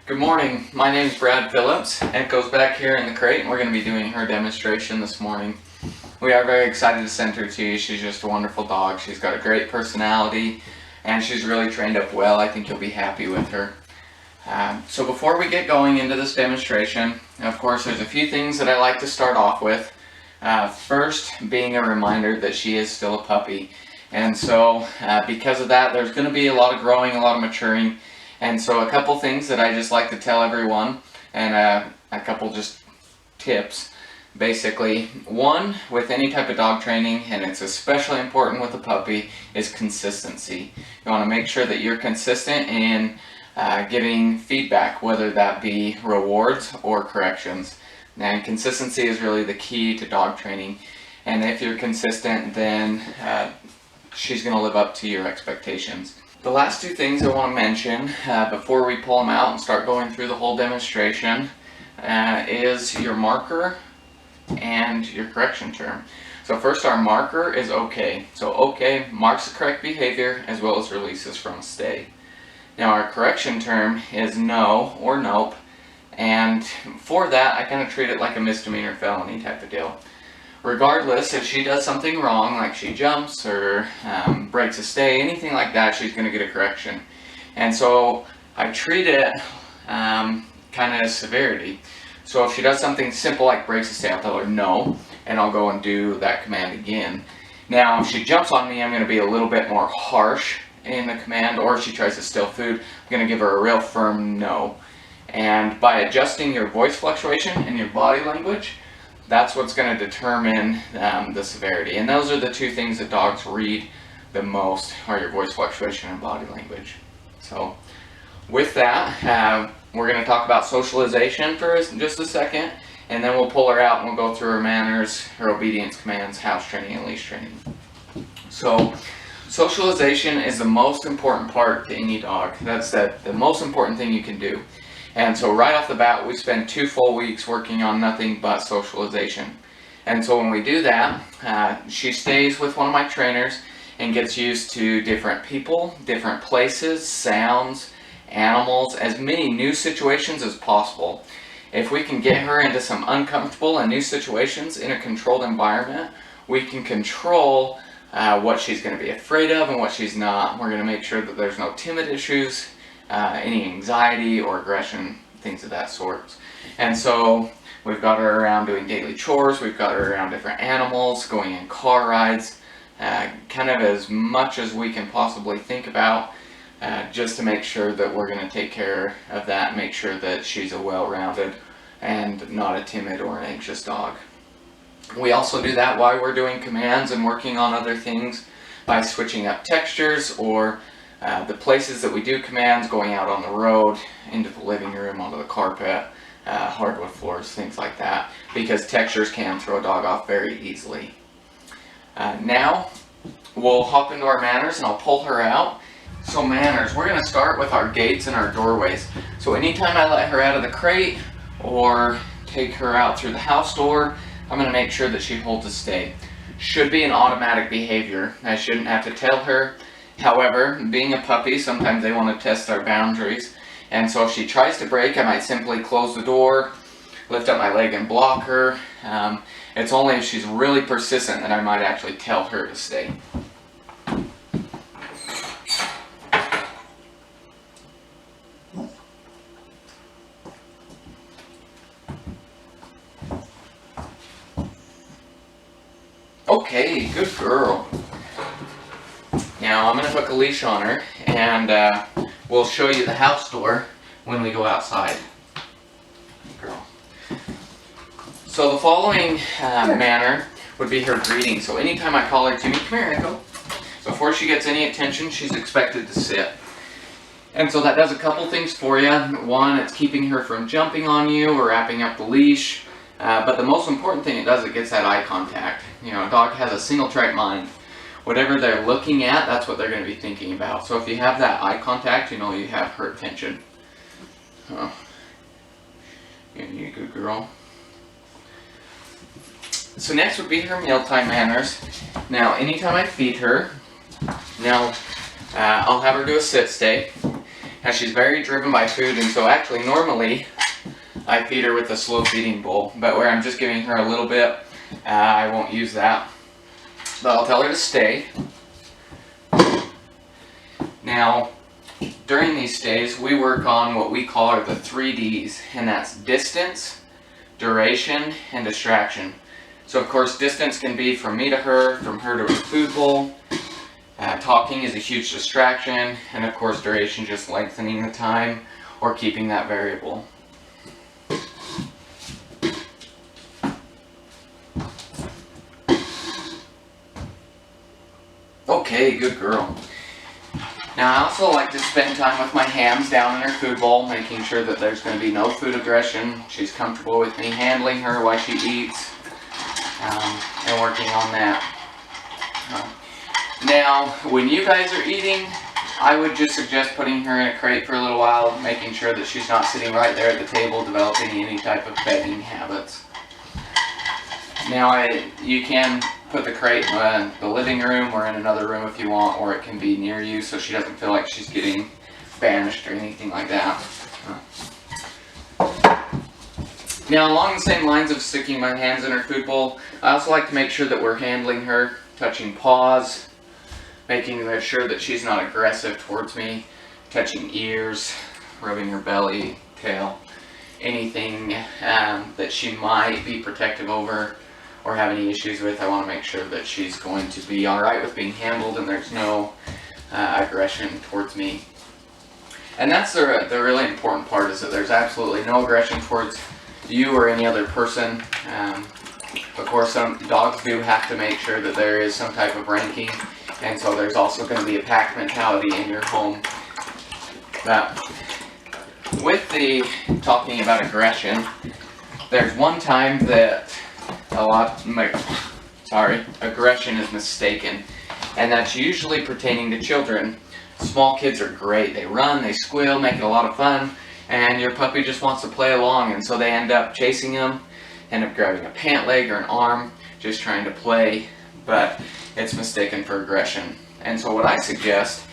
Good morning, my name is Brad Phillips. Echo's back here in the crate and we're going to be doing her demonstration this morning. We are very excited to send her to you. She's just a wonderful dog. She's got a great personality and she's really trained up well. I think you'll be happy with her. So before we get going into this demonstration, of course there's a few things that I like to start off with. First being a reminder that she is still a puppy. And so because of that, there's going to be a lot of growing, a lot of maturing. And so a couple things that I just like to tell everyone, and a couple just tips. Basically, one, with any type of dog training, and it's especially important with a puppy, is consistency. You want to make sure that you're consistent in giving feedback, whether that be rewards or corrections. And consistency is really the key to dog training. And if you're consistent, then she's going to live up to your expectations. The last two things I want to mention before we pull them out and start going through the whole demonstration is your marker and your correction term. So first, our marker is okay. So okay marks the correct behavior as well as releases from a stay. Now our correction term is no or nope, and for that I kind of treat it like a misdemeanor felony type of deal. Regardless, if she does something wrong, like she jumps or breaks a stay, anything like that, she's going to get a correction. And so I treat it kind of as severity. So if she does something simple like breaks a stay, I'll tell her no, and I'll go and do that command again. Now if she jumps on me, I'm going to be a little bit more harsh in the command, or if she tries to steal food, I'm going to give her a real firm no. And by adjusting your voice fluctuation and your body language, that's what's going to determine the severity. And those are the two things that dogs read the most, are your voice fluctuation and body language. So with that, we're going to talk about socialization for just a second, and then we'll pull her out and we'll go through her manners, her obedience commands, house training, and leash training. So socialization is the most important part to any dog. That's the most important thing you can do. And so right off the bat, we spend 2 full weeks working on nothing but socialization. And so when we do that, she stays with one of my trainers and gets used to different people, different places, sounds, animals, as many new situations as possible. If we can get her into some uncomfortable and new situations in a controlled environment, we can control what she's going to be afraid of and what she's not. We're going to make sure that there's no timid issues, any anxiety or aggression, things of that sort. And so we've got her around doing daily chores, we've got her around different animals, going in car rides, kind of as much as we can possibly think about, just to make sure that we're going to take care of that, make sure that she's a well-rounded and not a timid or an anxious dog. We also do that while we're doing commands and working on other things by switching up textures or the places that we do commands, going out on the road, into the living room, onto the carpet, hardwood floors, things like that, because textures can throw a dog off very easily. Now we'll hop into our manners and I'll pull her out. So manners, we're going to start with our gates and our doorways. So anytime I let her out of the crate or take her out through the house door, I'm going to make sure that she holds a stay. Should be an automatic behavior. I shouldn't have to tell her. However, being a puppy, sometimes they want to test our boundaries. And so if she tries to break, I might simply close the door, lift up my leg and block her. It's only if she's really persistent that I might actually tell her to stay. Okay, good girl. Now I'm going to hook a leash on her and we'll show you the house door when we go outside. Girl. So the following manner would be her greeting. So anytime I call her to me, come here Echo. Before she gets any attention, she's expected to sit. And so that does a couple things for you. One, it's keeping her from jumping on you or wrapping up the leash. But the most important thing it does, it gets that eye contact. You know, a dog has a single track mind. Whatever they're looking at, that's what they're going to be thinking about. So if you have that eye contact, you know you have her attention. Oh. You're a good girl. So next would be her mealtime manners. Now, anytime I feed her, I'll have her do a sit stay. Now she's very driven by food, and so actually normally I feed her with a slow feeding bowl, but where I'm just giving her a little bit, I won't use that. But I'll tell her to stay. Now, during these stays, we work on what we call the 3Ds, and that's distance, duration, and distraction. So of course, distance can be from me to her, from her to her food bowl. Talking is a huge distraction, and of course, duration, just lengthening the time or keeping that variable. Okay, good girl. Now I also like to spend time with my hands down in her food bowl, making sure that there's going to be no food aggression. She's comfortable with me handling her while she eats, and working on that. Now, when you guys are eating, I would just suggest putting her in a crate for a little while, making sure that she's not sitting right there at the table developing any type of begging habits. Now, you can put the crate in the living room or in another room if you want, or it can be near you so she doesn't feel like she's getting banished or anything like that. Now, along the same lines of sticking my hands in her food bowl, I also like to make sure that we're handling her, touching paws, making sure that she's not aggressive towards me, touching ears, rubbing her belly, tail, anything that she might be protective over or have any issues with. I want to make sure that she's going to be alright with being handled and there's no aggression towards me. And that's the really important part, is that there's absolutely no aggression towards you or any other person. Of course, some dogs do have to make sure that there is some type of ranking, and so there's also going to be a pack mentality in your home. But with the talking about aggression, there's one time that aggression is mistaken, and that's usually pertaining to children. Small kids are great. They run, they squeal, make it a lot of fun, and your puppy just wants to play along, and so they end up chasing them, end up grabbing a pant leg or an arm, just trying to play, but it's mistaken for aggression. And so what I suggest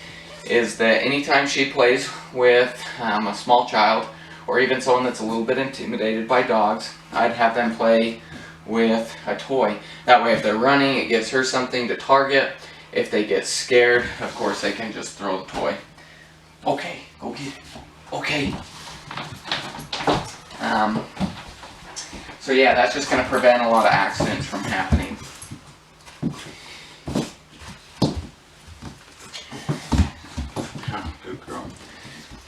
is that anytime she plays with a small child, or even someone that's a little bit intimidated by dogs, I'd have them play with a toy. That way if they're running, it gives her something to target. If they get scared, of course they can just throw the toy. Okay, go get it. Okay. So yeah, that's just going to prevent a lot of accidents from happening. Good girl.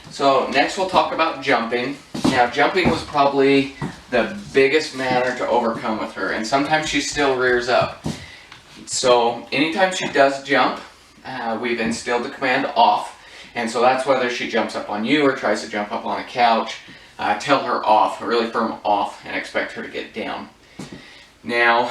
So next we'll talk about jumping. Now jumping was probably the biggest matter to overcome with her, and sometimes she still rears up. So anytime she does jump, we've instilled the command off, and so that's whether she jumps up on you or tries to jump up on a couch. Tell her off, a really firm off, and expect her to get down. Now,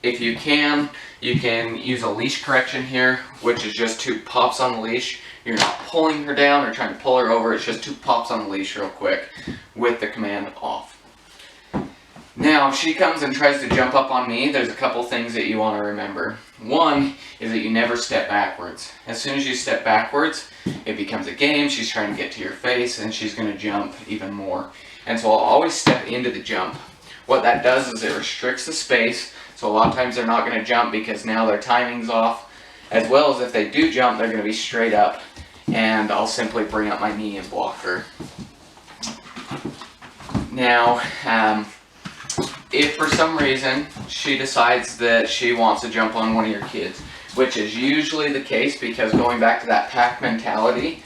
if you can use a leash correction here, which is just 2 pops on the leash. You're not pulling her down or trying to pull her over, it's just 2 pops on the leash real quick with the command off. Now, if she comes and tries to jump up on me, there's a couple things that you want to remember. One is that you never step backwards. As soon as you step backwards, it becomes a game. She's trying to get to your face, and she's going to jump even more. And so I'll always step into the jump. What that does is it restricts the space, so a lot of times they're not going to jump because now their timing's off. As well as if they do jump, they're going to be straight up, and I'll simply bring up my knee and block her. Now, if for some reason she decides that she wants to jump on one of your kids, which is usually the case because going back to that pack mentality,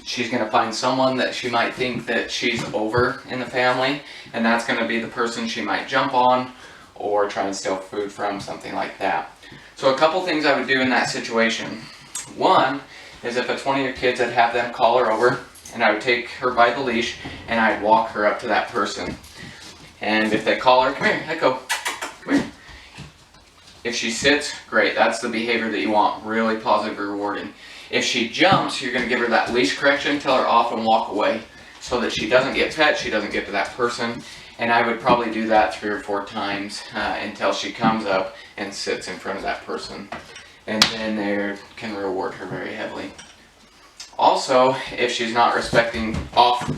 she's going to find someone that she might think that she's over in the family, and that's going to be the person she might jump on or try and steal food from, something like that. So a couple things I would do in that situation. One is if it's one of your kids, I'd have them call her over, and I would take her by the leash and I'd walk her up to that person. And if they call her, come here, Echo, come here. If she sits, great, that's the behavior that you want, really positive, rewarding. If she jumps, you're going to give her that leash correction, tell her off and walk away so that she doesn't get pet, she doesn't get to that person. And I would probably do that 3 or 4 times until she comes up and sits in front of that person. And then they can reward her very heavily. Also, if she's not respecting off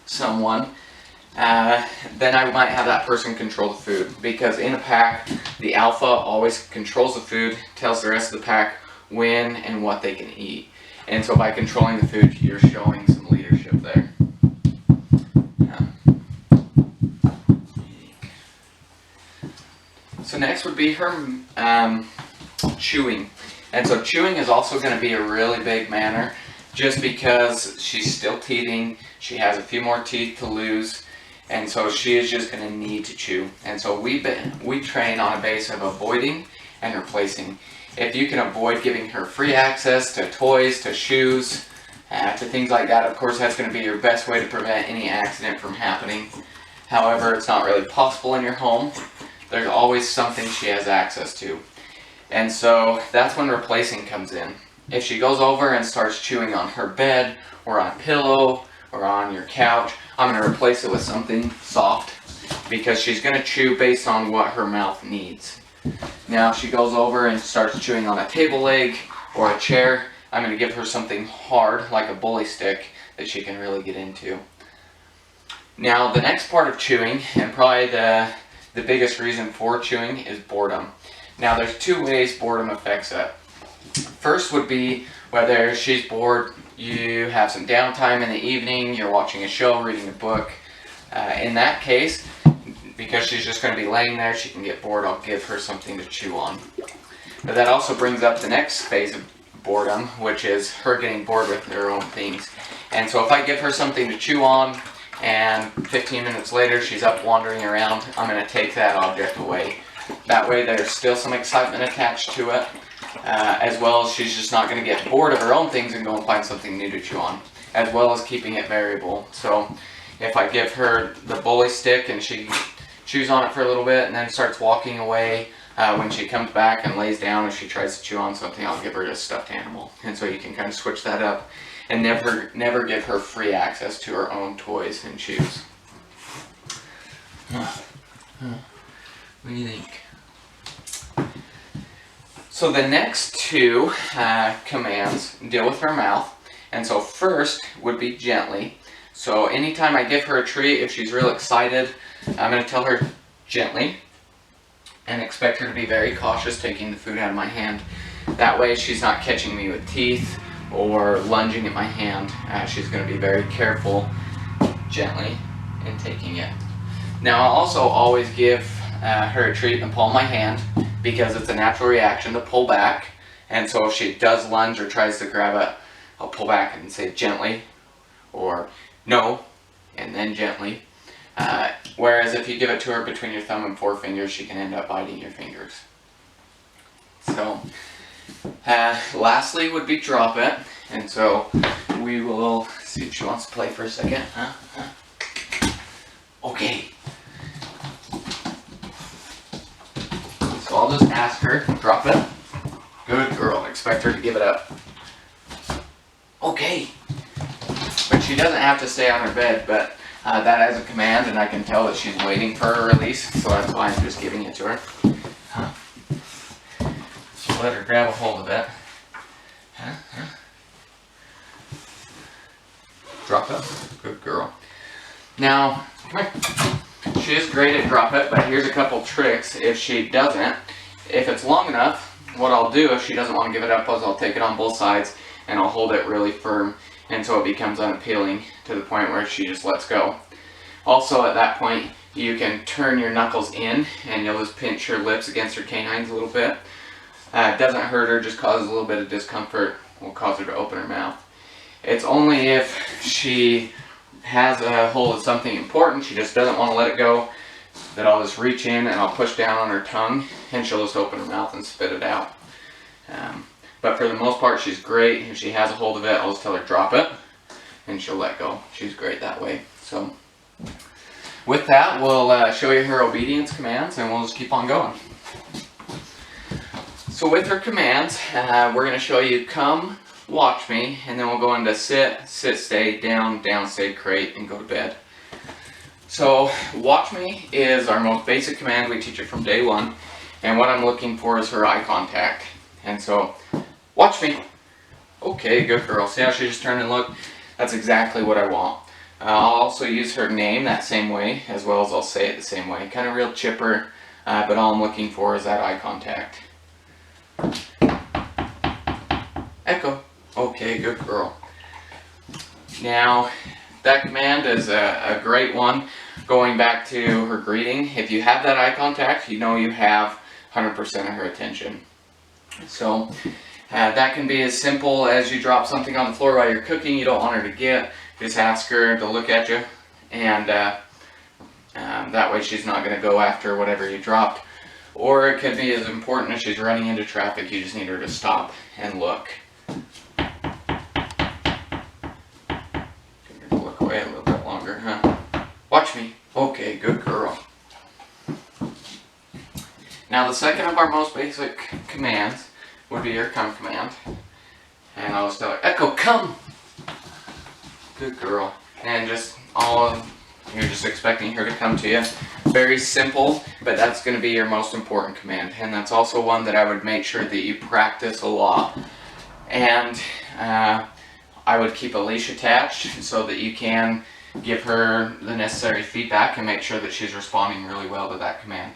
someone, then I might have that person control the food, because in a pack, the alpha always controls the food, tells the rest of the pack when and what they can eat. And so by controlling the food, you're showing some leadership there. So next would be her chewing. And so chewing is also going to be a really big manner, just because she's still teething, she has a few more teeth to lose, and so she is just going to need to chew. And so we train on a base of avoiding and replacing. If you can avoid giving her free access to toys, to shoes, to things like that, of course that's going to be your best way to prevent any accident from happening. However, it's not really possible in your home. There's always something she has access to. And so that's when replacing comes in. If she goes over and starts chewing on her bed, or on a pillow, or on your couch, I'm going to replace it with something soft, because she's going to chew based on what her mouth needs. Now if she goes over and starts chewing on a table leg or a chair, I'm going to give her something hard, like a bully stick, that she can really get into. Now the next part of chewing, and probably the biggest reason for chewing, is boredom. Now there's two ways boredom affects it. First would be whether she's bored, you have some downtime in the evening, you're watching a show, reading a book. In that case, because she's just going to be laying there, she can get bored, I'll give her something to chew on. But that also brings up the next phase of boredom, which is her getting bored with her own things. And so if I give her something to chew on, and 15 minutes later she's up wandering around, I'm going to take that object away. That way there's still some excitement attached to it, as well as she's just not going to get bored of her own things and go and find something new to chew on, as well as keeping it variable. So if I give her the bully stick and she chews on it for a little bit and then starts walking away, when she comes back and lays down and she tries to chew on something, I'll give her a stuffed animal. And so you can kind of switch that up and never give her free access to her own toys and shoes. What do you think? So the next two commands deal with her mouth. And so first would be gently. So anytime I give her a treat, if she's real excited, I'm going to tell her gently and expect her to be very cautious taking the food out of my hand. That way she's not catching me with teeth or lunging at my hand. She's going to be very careful, gently, in taking it. Now I'll also always give her a treat in the palm of my hand, because it's a natural reaction to pull back. And so if she does lunge or tries to grab it, I'll pull back and say gently, or no, and then gently. Whereas if you give it to her between your thumb and forefinger, she can end up biting your fingers. So lastly would be drop it. And so we will see if she wants to play for a second. Okay. So I'll just ask her, drop it. Good girl. Expect her to give it up. Okay. But she doesn't have to stay on her bed, but that as a command, and I can tell that she's waiting for her release, so that's why I'm just giving it to her. So let her grab a hold of it. Drop it. Good girl. Now, come here. She is great at drop it, but here's a couple tricks. If she doesn't, if it's long enough, what I'll do if she doesn't want to give it up is I'll take it on both sides and I'll hold it really firm, and so it becomes unappealing to the point where she just lets go. Also at that point, you can turn your knuckles in and you'll just pinch her lips against her canines a little bit. It doesn't hurt her, just causes a little bit of discomfort, will cause her to open her mouth. It's only if she has a hold of something important, she just doesn't want to let it go, that I'll just reach in and I'll push down on her tongue and she'll just open her mouth and spit it out. But for the most part, she's great. If she has a hold of it, I'll just tell her drop it and she'll let go. She's great that way. So with that, we'll show you her obedience commands and we'll just keep on going. So with her commands, we're going to show you come, watch me, and then we'll go into sit, stay, down, stay, crate, and go to bed. So watch me is our most basic command. We teach it from day one, and what I'm looking for is her eye contact. And so watch me, Okay, good girl. See how she just turned and looked? That's exactly what I want. I'll also use her name that same way, as well as I'll say it the same way. Kind of real chipper, but all I'm looking for is that eye contact. Echo. Okay, good girl. Now, that command is a great one. Going back to her greeting, if you have that eye contact, you know you have 100% of her attention. So that can be as simple as you drop something on the floor while you're cooking you don't want her to get. Just ask her to look at you, and that way she's not going to go after whatever you dropped. Or it could be as important as she's running into traffic, you just need her to stop and look. Look away a little bit longer, huh? Watch me. Okay, good girl. Now the second of our most basic commands would be your come command. And I'll just tell her, Echo, come! Good girl. And just you're just expecting her to come to you. Very simple, but that's going to be your most important command. And that's also one that I would make sure that you practice a lot. And I would keep a leash attached so that you can give her the necessary feedback and make sure that she's responding really well to that command.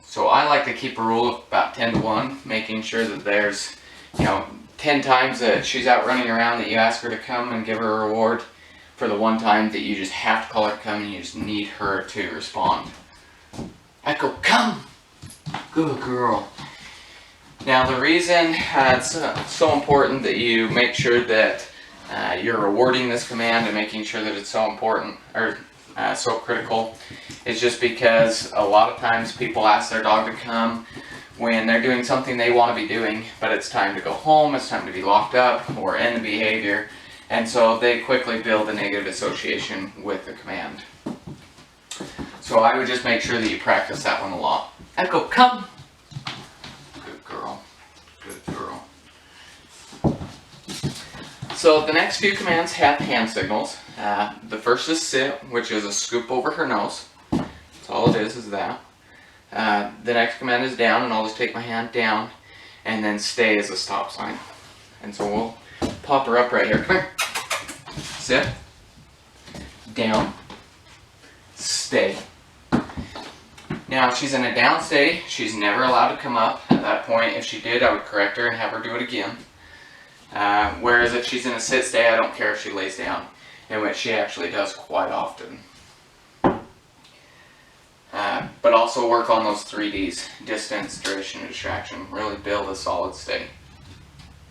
So I like to keep a rule of about 10 to 1, making sure that there's, 10 times that she's out running around that you ask her to come and give her a reward, for the one time that you just have to call her to come and you just need her to respond. Echo, come! Good girl. Now the reason it's so important that you make sure that you're rewarding this command and making sure that it's so important, or so critical, is just because a lot of times people ask their dog to come when they're doing something they want to be doing, but it's time to go home, it's time to be locked up, or end the behavior, and so they quickly build a negative association with the command. So I would just make sure that you practice that one a lot. Echo, come! Good girl. Good girl. So the next few commands have hand signals. The first is sit, which is a scoop over her nose. That's all it is that. The next command is down, and I'll just take my hand down, and then stay is a stop sign. And so we'll pop her up right here. Come here. Sit. Down. Stay. Now, if she's in a down stay, she's never allowed to come up. At that point, if she did, I would correct her and have her do it again. Whereas if she's in a sit stay, I don't care if she lays down, in which she actually does quite often. But also work on those 3Ds, distance, duration, and distraction. Really build a solid stay.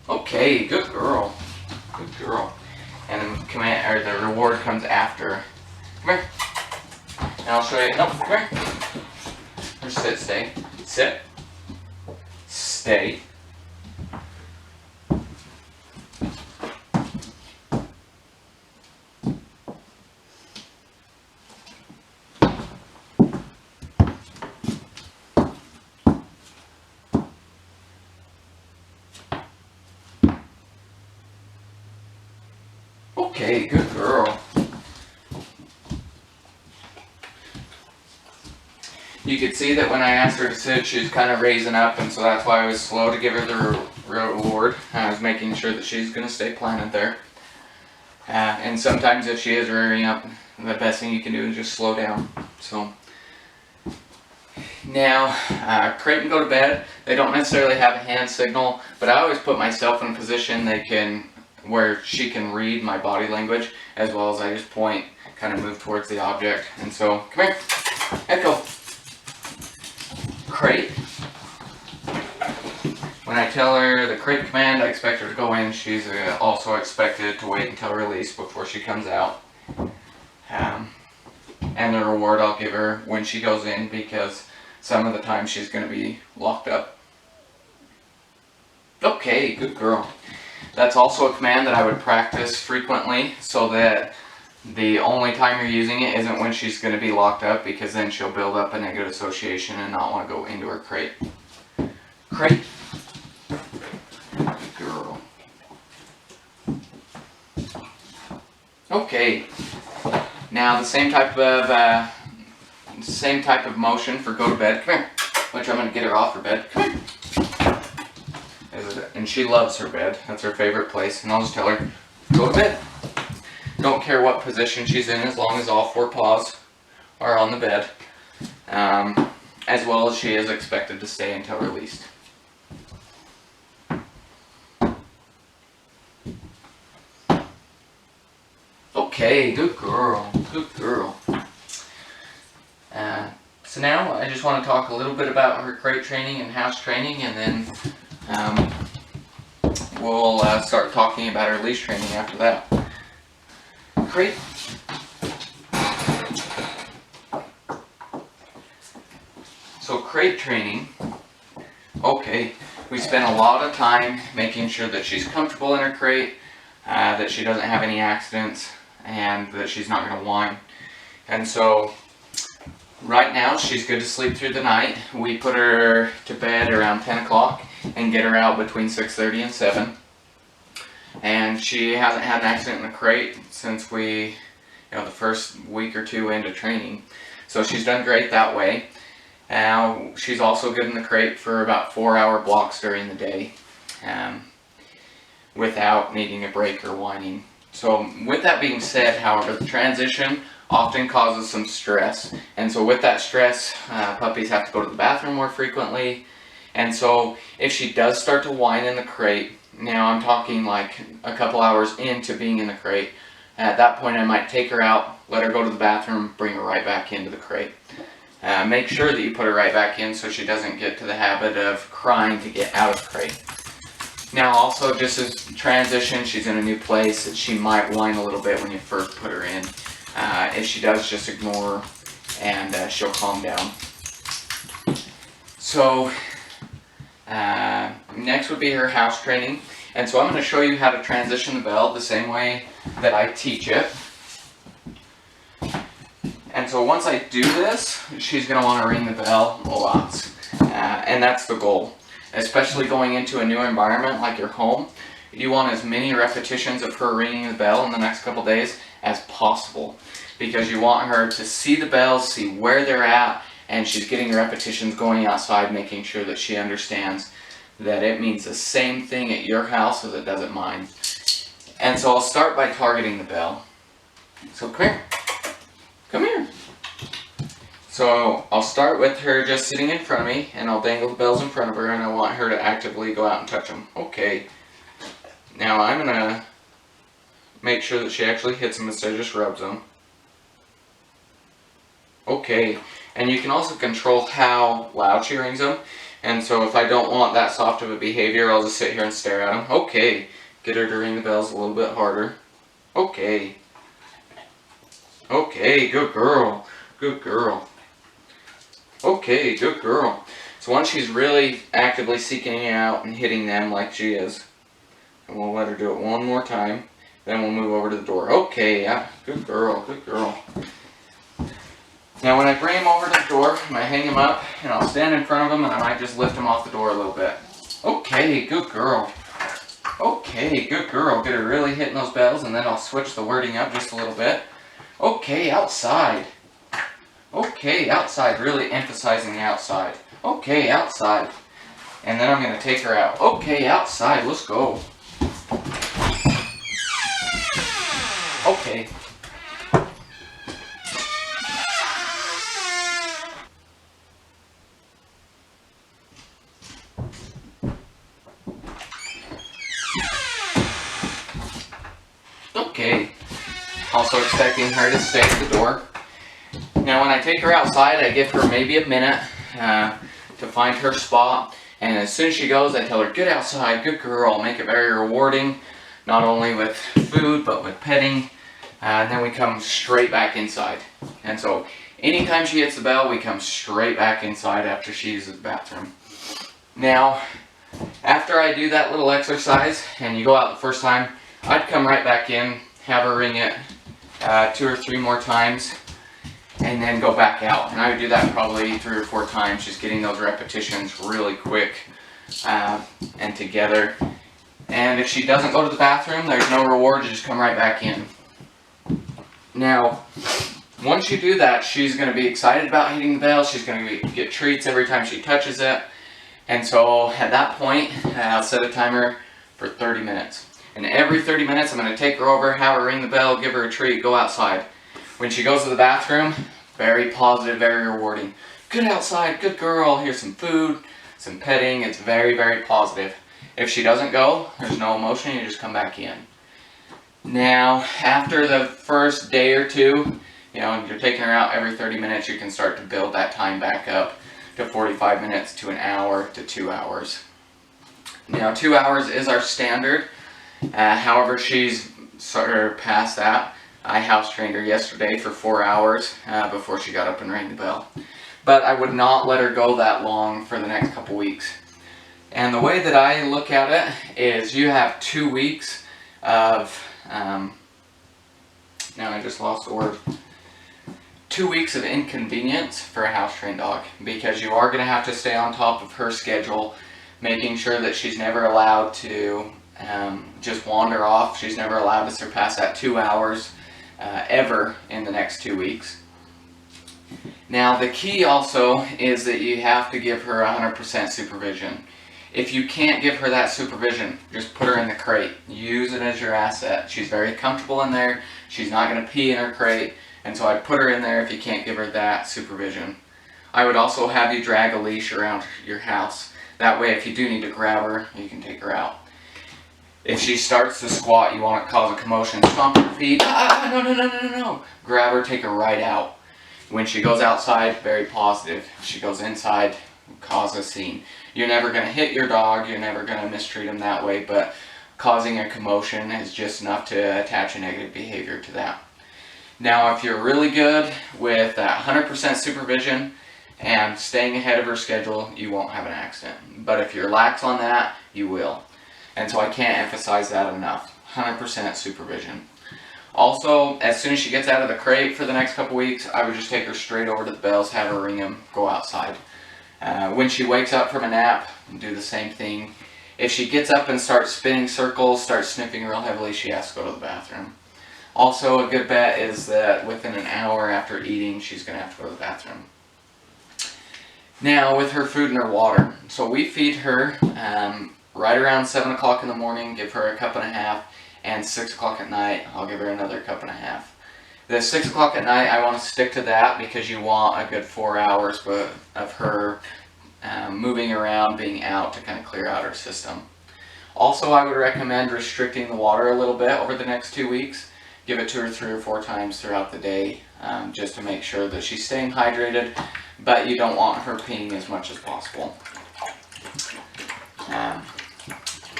Okay, good girl. Good girl. And the reward comes after. Come here. And I'll show you. No, come here. Or sit, stay. Sit. Stay. Okay, good girl. You could see that when I asked her to sit, she was kind of raising up, and so that's why I was slow to give her the reward. I was making sure that she's going to stay planted there. And sometimes if she is rearing up, the best thing you can do is just slow down. So now, Crate and Go to Bed, they don't necessarily have a hand signal, but I always put myself in a position where she can read my body language, as well as I just point, kind of move towards the object. And so, come here, Echo. Crate. When I tell her the crate command, I expect her to go in. She's also expected to wait until release before she comes out. And the reward I'll give her when she goes in, because some of the time she's going to be locked up. Okay, good girl. That's also a command that I would practice frequently, so that the only time you're using it isn't when she's going to be locked up, because then she'll build up a negative association and not want to go into her crate. Crate. Good girl. Okay. Now the same type of motion for go to bed. Come here. Which I'm going to get her off her bed. Come here. As and she loves her bed. That's her favorite place. And I'll just tell her, go to bed. Don't care what position she's in, as long as all 4 paws are on the bed. As well as she is expected to stay until released. Okay, good girl, good girl. So now I just want to talk a little bit about her crate training and house training, and then we'll start talking about her leash training after that. Crate. So crate training, okay, we spend a lot of time making sure that she's comfortable in her crate, that she doesn't have any accidents, and that she's not going to whine. And so right now she's good to sleep through the night. We put her to bed around 10 o'clock and get her out between 6:30 and 7. And she hasn't had an accident in the crate since the first week or 2 into training. So she's done great that way. Now she's also good in the crate for about 4-hour blocks during the day, without needing a break or whining. So with that being said, however, the transition often causes some stress. And so with that stress, puppies have to go to the bathroom more frequently. And so if she does start to whine in the crate, now I'm talking like a couple hours into being in the crate, at that point I might take her out, let her go to the bathroom, bring her right back into the crate. Make sure that you put her right back in so she doesn't get to the habit of crying to get out of the crate. Now also, just as transition, she's in a new place, she might whine a little bit when you first put her in. If she does, just ignore her and she'll calm down. So next would be her house training. And so I'm going to show you how to transition the bell the same way that I teach it. And so once I do this, she's going to want to ring the bell lots. And that's the goal. Especially going into a new environment like your home, you want as many repetitions of her ringing the bell in the next couple days as possible. Because you want her to see the bells, see where they're at, and she's getting repetitions going outside, making sure that she understands that it means the same thing at your house as it does at mine. And so I'll start by targeting the bell. So come here. Come here. So I'll start with her just sitting in front of me, and I'll dangle the bells in front of her, and I want her to actively go out and touch them. Okay. Now I'm going to make sure that she actually hits them instead of just rubs them. Okay. And you can also control how loud she rings them. And so if I don't want that soft of a behavior, I'll just sit here and stare at them. Okay. Get her to ring the bells a little bit harder. Okay. Okay, good girl. Good girl. Okay, good girl. So once she's really actively seeking you out and hitting them like she is, and we'll let her do it one more time, then we'll move over to the door. Okay, yeah, good girl, good girl. Now when I bring him over to the door, I might hang him up, and I'll stand in front of him, and I might just lift him off the door a little bit. Okay, good girl. Okay, good girl. Get her really hitting those bells, and then I'll switch the wording up just a little bit. Okay, outside. Okay, outside, really emphasizing the outside. Okay, outside. And then I'm going to take her out. Okay, outside, let's go. Okay. Okay. Also expecting her to stay at the door. Now when I take her outside, I give her maybe a minute to find her spot. And as soon as she goes, I tell her, get outside, good girl. I'll make it very rewarding, not only with food, but with petting. And then we come straight back inside. And so anytime she hits the bell, we come straight back inside after she uses the bathroom. Now, after I do that little exercise, and you go out the first time, I'd come right back in, have her ring it 2 or 3 more times, and then go back out. And I would do that probably 3 or 4 times, just getting those repetitions really quick and together. And if she doesn't go to the bathroom, there's no reward, you just come right back in. Now, once you do that, she's going to be excited about hitting the bell. She's going to get treats every time she touches it. And so at that point, I'll set a timer for 30 minutes. And every 30 minutes, I'm going to take her over, have her ring the bell, give her a treat, go outside. When she goes to the bathroom, very positive, very rewarding. Good outside, good girl, here's some food, some petting. It's very, very positive. If she doesn't go, there's no emotion, you just come back in. Now, after the first day or two, and you're taking her out every 30 minutes, you can start to build that time back up to 45 minutes to an hour to 2 hours. Now, 2 hours is our standard. However, she's sort of past that. I house trained her yesterday for 4 hours before she got up and rang the bell. But I would not let her go that long for the next couple weeks. And the way that I look at it is you have 2 weeks of, now I just lost the word, 2 weeks of inconvenience for a house trained dog, because you are going to have to stay on top of her schedule, making sure that she's never allowed to just wander off. She's never allowed to surpass that 2 hours ever in the next 2 weeks. Now the key also is that you have to give her 100% supervision. If you can't give her that supervision, just put her in the crate. Use it as your asset. She's very comfortable in there. She's not going to pee in her crate. And so I'd put her in there if you can't give her that supervision. I would also have you drag a leash around your house. That way if you do need to grab her, you can take her out. If she starts to squat, you want to cause a commotion, stomp her feet, no. Grab her, take her right out. When she goes outside, very positive. If she goes inside, cause a scene. You're never going to hit your dog, you're never going to mistreat him that way, but causing a commotion is just enough to attach a negative behavior to that. Now, if you're really good with that 100% supervision and staying ahead of her schedule, you won't have an accident. But if you're lax on that, you will. And so I can't emphasize that enough. 100% supervision. Also, as soon as she gets out of the crate for the next couple weeks, I would just take her straight over to the bells, have her ring them, go outside. When she wakes up from a nap, do the same thing. If she gets up and starts spinning circles, starts sniffing real heavily, she has to go to the bathroom. Also, a good bet is that within an hour after eating, she's going to have to go to the bathroom. Now, with her food and her water. So we feed her right around 7 o'clock in the morning, give her a cup and a half, and 6 o'clock at night, I'll give her another cup and a half. The 6 o'clock at night, I want to stick to that because you want a good 4 hours of her moving around, being out to kind of clear out her system. Also, I would recommend restricting the water a little bit over the next 2 weeks. Give it to her 3 or 4 times throughout the day, just to make sure that she's staying hydrated, but you don't want her peeing as much as possible.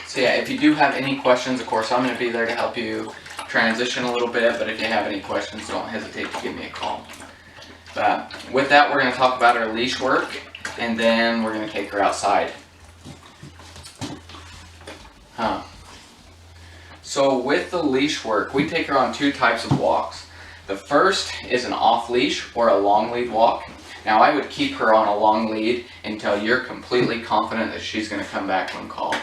So yeah, if you do have any questions, of course, I'm going to be there to help you transition a little bit, but if you have any questions, don't hesitate to give me a call. But with that, we're going to talk about our leash work, and then we're going to take her outside. So with the leash work, we take her on 2 types of walks. The first is an off leash or a long lead walk. Now I would keep her on a long lead until you're completely confident that she's going to come back when called.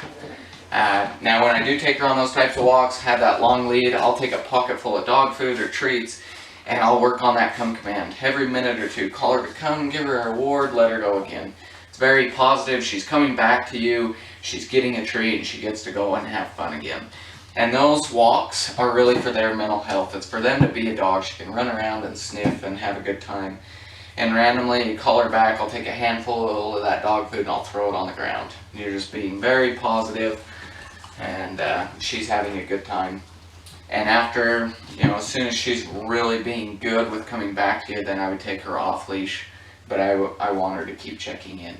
Now when I do take her on those types of walks, have that long lead, I'll take a pocket full of dog food or treats, and I'll work on that come command. Every minute or two, call her to come, give her a reward, let her go again. It's very positive. She's coming back to you, she's getting a treat, and she gets to go and have fun again. And those walks are really for their mental health. It's for them to be a dog. She can run around and sniff and have a good time. And randomly, you call her back, I'll take a handful of that dog food and I'll throw it on the ground. You're just being very positive, and she's having a good time. And after, as soon as she's really being good with coming back to you, then I would take her off leash, but I want her to keep checking in.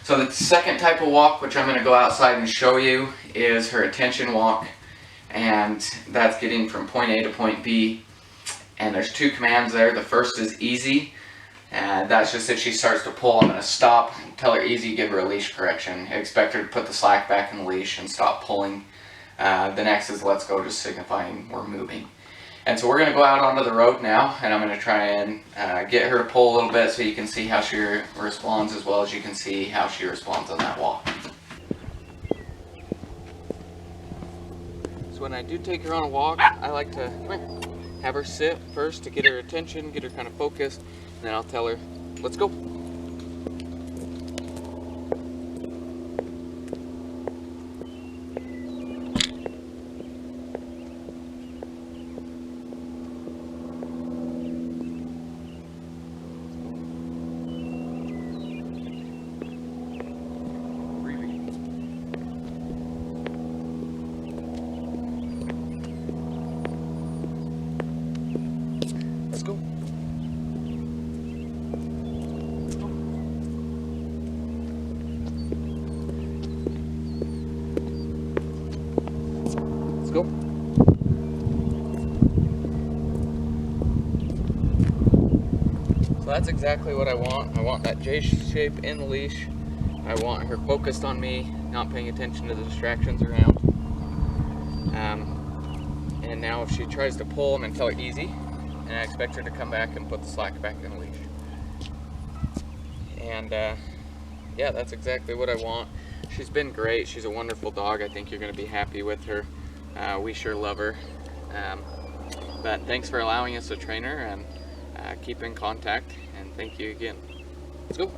So the second type of walk, which I'm going to go outside and show you, is her attention walk, and that's getting from point A to point B. And there's 2 commands there. The first is easy, and that's just if she starts to pull, I'm going to stop, tell her easy, give her a leash correction. Expect her to put the slack back in the leash and stop pulling. The next is let's go, just signifying we're moving. And so we're going to go out onto the road now, and I'm going to try and get her to pull a little bit so you can see how she responds, as well as you can see how she responds on that walk. So when I do take her on a walk, I like to have her sit first to get her attention, get her kind of focused, and then I'll tell her, let's go. go. So that's exactly what I want. I want that J shape in the leash. I want her focused on me, not paying attention to the distractions around. And now if she tries to pull, I'm going to tell her easy, and I expect her to come back and put the slack back in the leash. And yeah, that's exactly what I want. She's been great. She's a wonderful dog. I think you're going to be happy with her. We sure love her. But thanks for allowing us to train her, and keep in contact, and thank you again. Let's go.